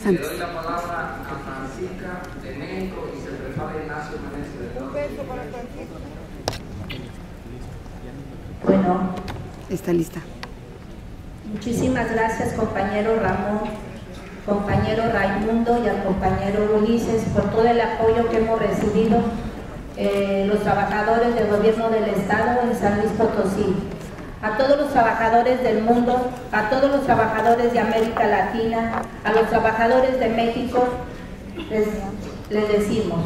Le doy la palabra a Francisca de México y se prepara Ignacio Meneses. Un beso para Francisco. Bueno. Está lista. Muchísimas gracias, compañero Ramón, compañero Raimundo y al compañero Ulises por todo el apoyo que hemos recibido los trabajadores del gobierno del estado en San Luis Potosí. A todos los trabajadores del mundo, a todos los trabajadores de América Latina, a los trabajadores de México, les decimos: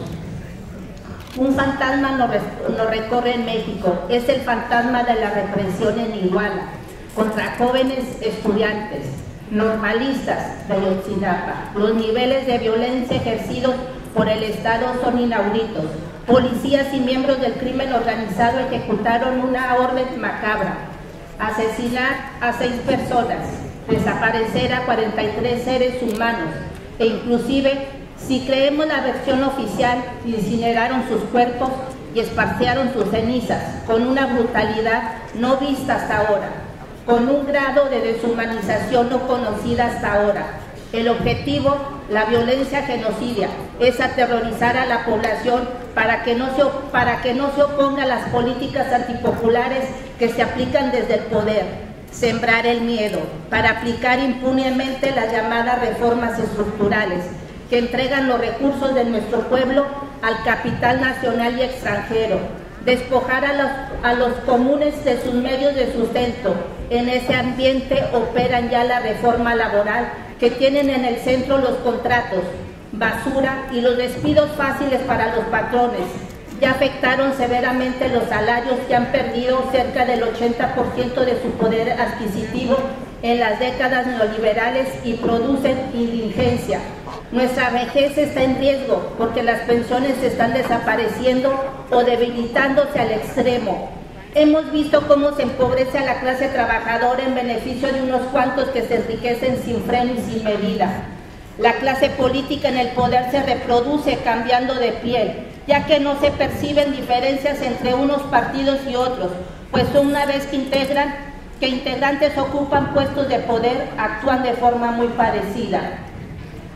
un fantasma nos recorre en México, es el fantasma de la represión en Iguala, contra jóvenes estudiantes, normalistas de Ayotzinapa. Los niveles de violencia ejercidos por el Estado son inauditos. Policías y miembros del crimen organizado ejecutaron una orden macabra: asesinar a 6 personas, desaparecer a 43 seres humanos e inclusive, si creemos la versión oficial, incineraron sus cuerpos y esparcieron sus cenizas con una brutalidad no vista hasta ahora, con un grado de deshumanización no conocida hasta ahora. El objetivo, la violencia genocidia, es aterrorizar a la población para que no se oponga a las políticas antipopulares que se aplican desde el poder, sembrar el miedo, para aplicar impunemente las llamadas reformas estructurales, que entregan los recursos de nuestro pueblo al capital nacional y extranjero, despojar a los comunes de sus medios de sustento. En ese ambiente operan ya la reforma laboral, que tienen en el centro los contratos, basura y los despidos fáciles para los patrones. Ya afectaron severamente los salarios, que han perdido cerca del 80% de su poder adquisitivo en las décadas neoliberales y producen indigencia. Nuestra vejez está en riesgo porque las pensiones están desapareciendo o debilitándose al extremo. Hemos visto cómo se empobrece a la clase trabajadora en beneficio de unos cuantos que se enriquecen sin freno y sin medida. La clase política en el poder se reproduce cambiando de piel, ya que no se perciben diferencias entre unos partidos y otros, pues una vez que integrantes ocupan puestos de poder, actúan de forma muy parecida.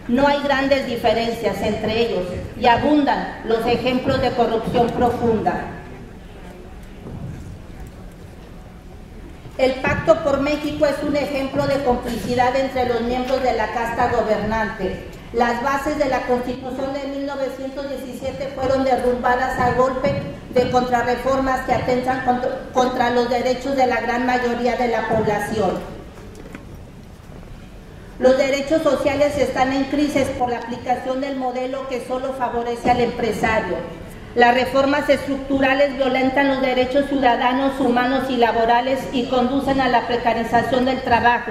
No hay grandes diferencias entre ellos y abundan los ejemplos de corrupción profunda. El Pacto por México es un ejemplo de complicidad entre los miembros de la casta gobernante. Las bases de la Constitución de 1917 fueron derrumbadas a golpe de contrarreformas que atentan contra los derechos de la gran mayoría de la población. Los derechos sociales están en crisis por la aplicación del modelo que solo favorece al empresario. Las reformas estructurales violentan los derechos ciudadanos, humanos y laborales y conducen a la precarización del trabajo.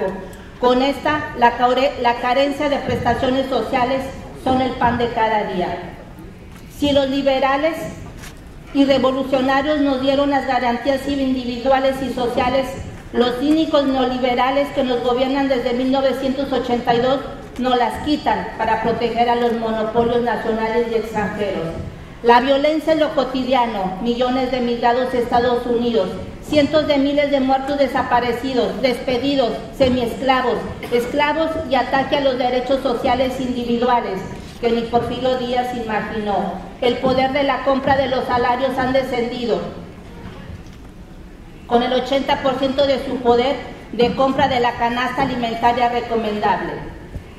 Con esta, la carencia de prestaciones sociales son el pan de cada día. Si los liberales y revolucionarios nos dieron las garantías individuales y sociales, los cínicos neoliberales que nos gobiernan desde 1982 nos las quitan para proteger a los monopolios nacionales y extranjeros. La violencia es lo cotidiano, millones de migrados a Estados Unidos, cientos de miles de muertos desaparecidos, despedidos, semiesclavos, esclavos y ataque a los derechos sociales individuales que ni Porfirio Díaz imaginó. El poder de la compra de los salarios han descendido con el 80% de su poder de compra de la canasta alimentaria recomendable.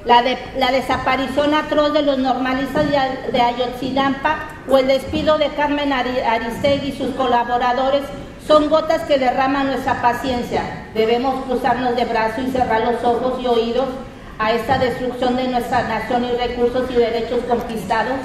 La desaparición atroz de los normalistas de Ayotzinapa o el despido de Carmen Aristegui y sus colaboradores son gotas que derraman nuestra paciencia. Debemos cruzarnos de brazos y cerrar los ojos y oídos a esta destrucción de nuestra nación y recursos y derechos conquistados.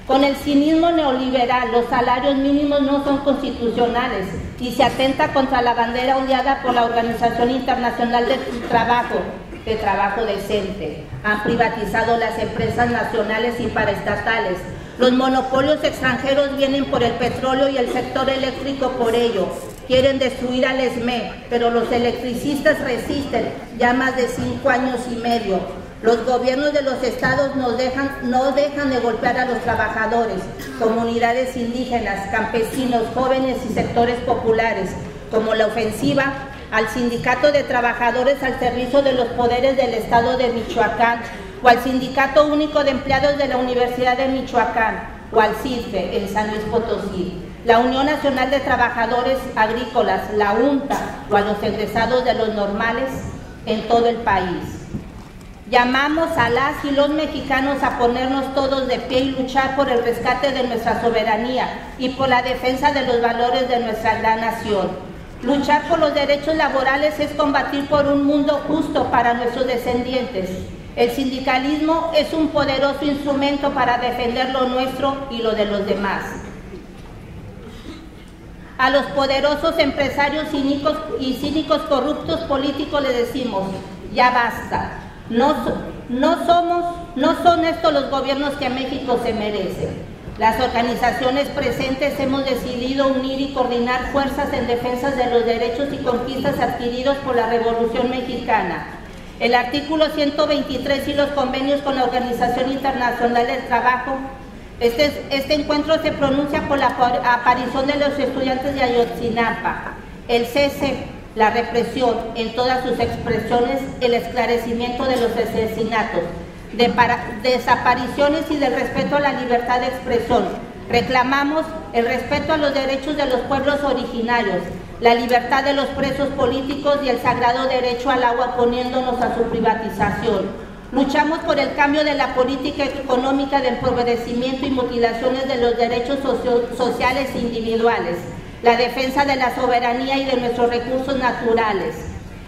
Con el cinismo neoliberal, los salarios mínimos no son constitucionales y se atenta contra la bandera ondeada por la Organización Internacional del Trabajo, de trabajo decente. Han privatizado las empresas nacionales y paraestatales. Los monopolios extranjeros vienen por el petróleo y el sector eléctrico por ello. Quieren destruir al ESME, pero los electricistas resisten ya más de 5 años y medio. Los gobiernos de los estados no dejan de golpear a los trabajadores, comunidades indígenas, campesinos, jóvenes y sectores populares, como la ofensiva al Sindicato de Trabajadores al servicio de los poderes del estado de Michoacán, o al Sindicato Único de Empleados de la Universidad de Michoacán, o al CISFE en San Luis Potosí, la Unión Nacional de Trabajadores Agrícolas, la UNTA, o a los egresados de los normales en todo el país. Llamamos a las y los mexicanos a ponernos todos de pie y luchar por el rescate de nuestra soberanía y por la defensa de los valores de nuestra gran nación. Luchar por los derechos laborales es combatir por un mundo justo para nuestros descendientes. El sindicalismo es un poderoso instrumento para defender lo nuestro y lo de los demás. A los poderosos empresarios y cínicos corruptos políticos les decimos, ya basta. No son estos los gobiernos que México se merece. Las organizaciones presentes hemos decidido unir y coordinar fuerzas en defensa de los derechos y conquistas adquiridos por la Revolución Mexicana. El artículo 123 y los convenios con la Organización Internacional del Trabajo. Este encuentro se pronuncia por la aparición de los estudiantes de Ayotzinapa, el cese, la represión en todas sus expresiones, el esclarecimiento de los asesinatos, desapariciones y del respeto a la libertad de expresión. Reclamamos el respeto a los derechos de los pueblos originarios, la libertad de los presos políticos y el sagrado derecho al agua oponiéndonos a su privatización. Luchamos por el cambio de la política económica de empobrecimiento y mutilaciones de los derechos sociales e individuales, la defensa de la soberanía y de nuestros recursos naturales.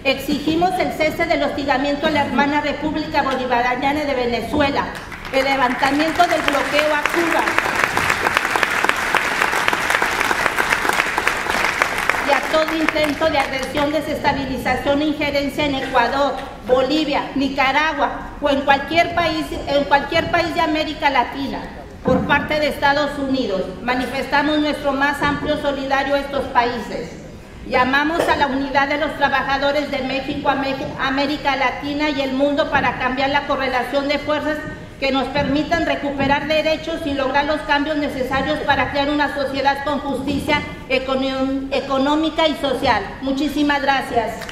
Exigimos el cese del hostigamiento a la hermana República Bolivariana de Venezuela, el levantamiento del bloqueo a Cuba y a todo intento de agresión, desestabilización e injerencia en Ecuador, Bolivia, Nicaragua o en cualquier país de América Latina por parte de Estados Unidos. Manifestamos nuestro más amplio solidario a estos países. Llamamos a la unidad de los trabajadores de México, América Latina y el mundo para cambiar la correlación de fuerzas que nos permitan recuperar derechos y lograr los cambios necesarios para crear una sociedad con justicia económica y social. Muchísimas gracias.